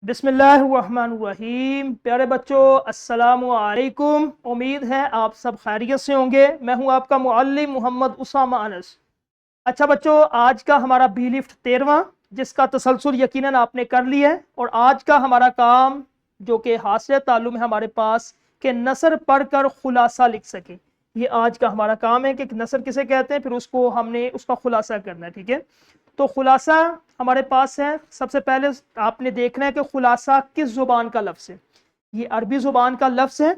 बिस्मिल्लाहिर्रहमानिर्रहीम। प्यारे बच्चों, अस्सलाम वालेकुम। उम्मीद है आप सब खैरियत से होंगे। मैं हूं आपका मुअल्लिम मोहम्मद उसामा अनस। अच्छा बच्चों, आज का हमारा बी लिफ्ट 13वां, जिसका तसलसल यकीनन आपने कर लिया है। और आज का हमारा काम जो कि हासिल ताल्लुम है हमारे पास कि नसर पढ़कर खुलासा लिख सके। ये आज का हमारा काम है कि नसर किसे कहते हैं, फिर उसको हमने उसका खुलासा करना है। ठीक है, तो खुलासा हमारे पास है। सबसे पहले आपने देखना है कि खुलासा किस जुबान का लफ्ज़ है। ये अरबी जुबान का लफ्ज़ है,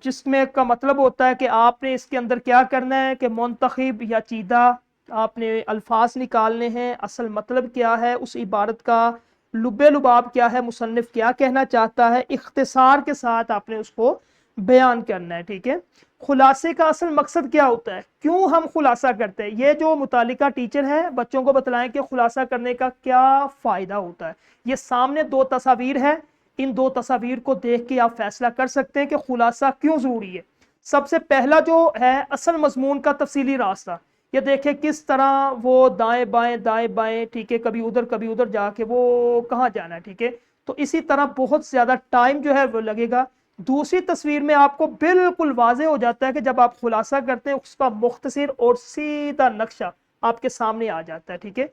जिसमें का मतलब होता है कि आपने इसके अंदर क्या करना है कि मुंतखब या चीदा आपने अल्फाज निकालने हैं। असल मतलब क्या है उस इबारत का, लुब्बे लुबाब क्या है, मुसन्निफ क्या कहना चाहता है, इख्तिसार के साथ आपने उसको बयान करना है। ठीक है, खुलासे का असल मकसद क्या होता है, क्यों हम खुलासा करते हैं, ये जो मुतालिका टीचर है बच्चों को बतलाएं कि खुलासा करने का क्या फ़ायदा होता है। ये सामने दो तस्वीर है, इन दो तस्वीर को देख के आप फैसला कर सकते हैं कि खुलासा क्यों ज़रूरी है। सबसे पहला जो है असल मजमून का तफसीली रास्ता, ये देखें किस तरह वो दाएं बाएं, ठीक है, कभी उधर जाके वो कहाँ जाना है। ठीक है, तो इसी तरह बहुत ज़्यादा टाइम जो है वो लगेगा। दूसरी तस्वीर में आपको बिल्कुल वाजे हो जाता है कि जब आप खुलासा करते हैं उसका मुख्तसर और सीधा नक्शा आपके सामने आ जाता है। ठीक है,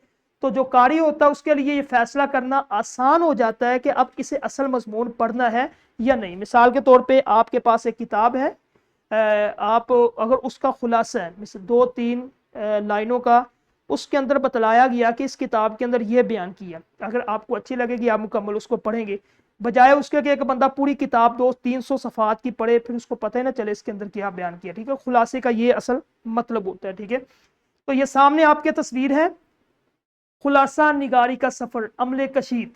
तो जो कारी होता है उसके लिए ये फैसला करना आसान हो जाता है कि अब इसे असल मजमून पढ़ना है या नहीं। मिसाल के तौर पे आपके पास एक किताब है, आप अगर उसका खुलासा है मिसल 2-3 लाइनों का, उसके अंदर बतलाया गया कि इस किताब के अंदर यह बयान किया, अगर आपको अच्छी लगेगी आप मुकम्मल उसको पढ़ेंगे, बजाय उसके कि एक बंदा पूरी किताब 200-300 सफ़ात की पढ़े फिर उसको पता ही ना चले इसके अंदर क्या बयान किया। ठीक है, खुलासे का ये असल मतलब होता है। ठीक है, तो ये सामने आपके तस्वीर है, खुलासा निगारी का सफर अमले कशीद।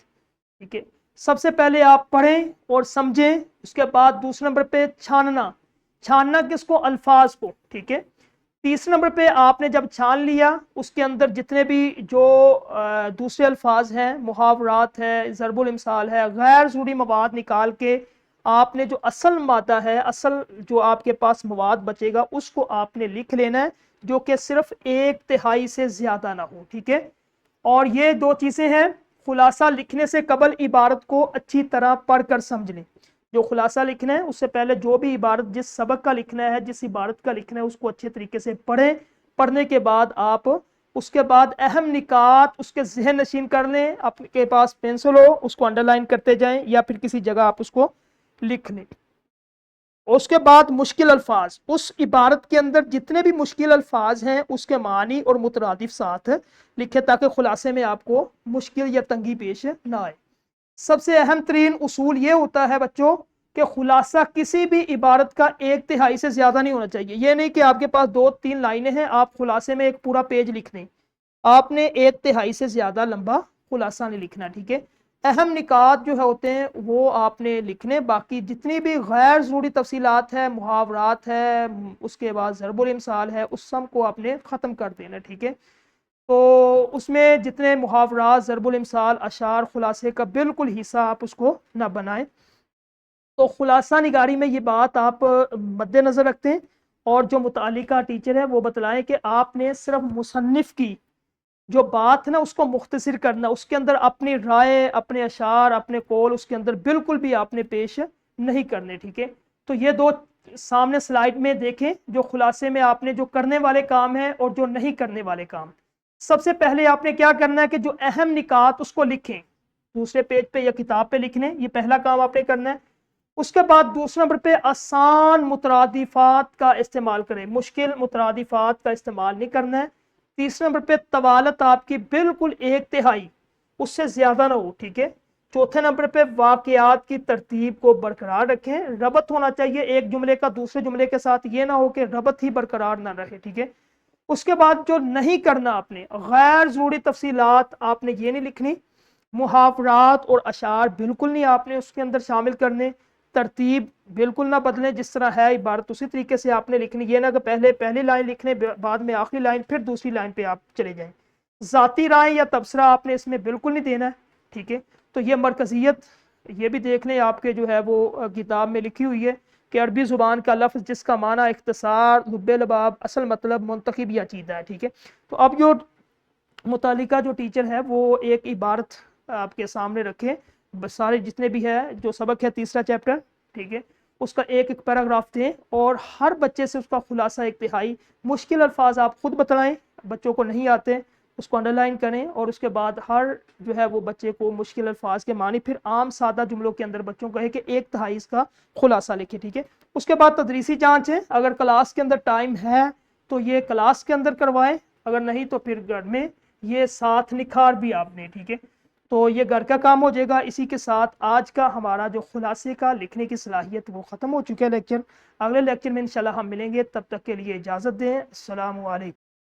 ठीक है, सबसे पहले आप पढ़ें और समझें, उसके बाद दूसरे नंबर पे छानना, छानना किसको, अल्फाज को। ठीक है, तीसरे नंबर पे आपने जब छान लिया उसके अंदर जितने भी जो दूसरे अल्फाज हैं, मुहावरात है, ज़रबुल इमसाल है, गैर ज़रूरी मवाद निकाल के आपने जो असल मादा है, असल जो आपके पास मवाद बचेगा उसको आपने लिख लेना है, जो कि सिर्फ 1/3 से ज़्यादा ना हो। ठीक है, और ये दो चीज़ें हैं, खुलासा लिखने से कबल इबारत को अच्छी तरह पढ़ कर समझ लें। जो खुलासा लिखना है उससे पहले जो भी इबारत, जिस सबक का लिखना है, जिस इबारत का लिखना है, उसको अच्छे तरीके से पढ़ें। पढ़ने के बाद आप उसके बाद अहम निकात उसके जहन नशीन कर लें। आपके पास पेंसिल हो उसको अंडरलाइन करते जाएं या फिर किसी जगह आप उसको लिख लें। उसके बाद मुश्किल अल्फाज, उस इबारत के अंदर जितने भी मुश्किल अल्फाज हैं उसके मानी और मुतरादिफ साथ लिखे, ताकि खुलासे में आपको मुश्किल या तंगी पेश ना आए। सबसे अहम तरीन उसूल ये होता है बच्चों कि खुलासा किसी भी इबारत का 1/3 से ज्यादा नहीं होना चाहिए। ये नहीं कि आपके पास 2-3 लाइनें हैं, आप खुलासे में एक पूरा पेज लिख दें, आपने 1/3 से ज्यादा लंबा खुलासा नहीं लिखना। ठीक है, अहम निकात जो है होते हैं वो आपने लिखने, बाकी जितनी भी गैर ज़रूरी तफसीलात है, मुहावरात है, उसके बाद ज़रबुल इमसाल है, उस सब को आपने ख़त्म कर देना। ठीक है, तो उसमें जितने मुहावरात, ज़रबुल इमसाल, अशार, खुलासे का बिल्कुल हिस्सा आप उसको ना बनाएं। तो खुलासा निगारी में ये बात आप मद्देनज़र रखते हैं, और जो मुतालिका टीचर है वो बतलाएं कि आपने सिर्फ मुसन्निफ की जो बात है ना उसको मुख्तसर करना, उसके अंदर अपनी राय, अपने अशार, अपने कौल उसके अंदर बिल्कुल भी आपने पेश नहीं करने। ठीक है, तो ये दो सामने स्लाइड में देखें, जो खुलासे में आपने जो करने वाले काम है और जो नहीं करने वाले काम। सबसे पहले आपने क्या करना है कि जो अहम निकात उसको लिखें, दूसरे पेज पे या किताब पे लिखने, ये पहला काम आपने करना है। उसके बाद दूसरे नंबर पे आसान मुतरादिफात का इस्तेमाल करें, मुश्किल मुतरादिफात का इस्तेमाल नहीं करना है। तीसरे नंबर पे तवालत आपकी बिल्कुल 1/3 उससे ज्यादा ना हो। ठीक है, चौथे नंबर पे वाकयात की तरतीब को बरकरार रखें, रबत होना चाहिए एक जुमले का दूसरे जुमले के साथ, ये ना हो कि रबत ही बरकरार ना रहे। ठीक है, उसके बाद जो नहीं करना, आपने गैर जरूरी तफसीलात आपने ये नहीं लिखनी, मुहावरात और अशार बिल्कुल नहीं आपने उसके अंदर शामिल करने, तरतीब बिल्कुल ना बदलें, जिस तरह है इबारत उसी तरीके से आपने लिखनी। ये ना कि पहले पहली लाइन लिखने बाद में आखिरी लाइन फिर दूसरी लाइन पे आप चले जाएं। ज़ाती राय या तबसरा आपने इसमें बिल्कुल नहीं देना है। ठीक है, तो ये मरकजियत ये भी देख लें, आपके जो है वो किताब में लिखी हुई है कि अरबी ज़ुबान का लफ्ज़ जिसका माना इख्तिसार, लुब्बे लबाब, असल मतलब मुंतखब या चीदा है। ठीक है, तो अब जो मुतालिका जो टीचर है वो एक इबारत آپ کے سامنے رکھیں، بس سارے جتنے بھی ہے جو سبق ہے تیسرا چیپٹر، ٹھیک ہے، اس کا ایک ایک پیراگراف دیں اور ہر بچے سے اس کا خلاصہ ایک تہائی، مشکل الفاظ آپ خود بتلائیں، بچوں کو نہیں آتے اس کو انڈر لائن کریں، اور اس کے بعد ہر جو ہے وہ بچے کو مشکل الفاظ کے معنی پھر عام سادہ جملوں کے اندر بچوں کو ہے کہ ایک تہائی اس کا خلاصہ لکھیں، ٹھیک ہے۔ اس کے بعد تدریسی جانچ ہے، اگر کلاس کے اندر ٹائم ہے تو یہ کلاس کے اندر کروائیں، اگر نہیں تو پھر گھر میں یہ ساتھ نکھار بھی آپ نے، ٹھیک ہے، تو یہ گھر کا کام ہو جائے گا۔ اسی کے ساتھ آج کا ہمارا جو خلاصے کا لکھنے کی صلاحیت وہ ختم ہو چکے لیکچر، اگلے لیکچر میں انشاءاللہ ہم ملیں گے، تب تک کے لیے اجازت دیں، السلام علیکم۔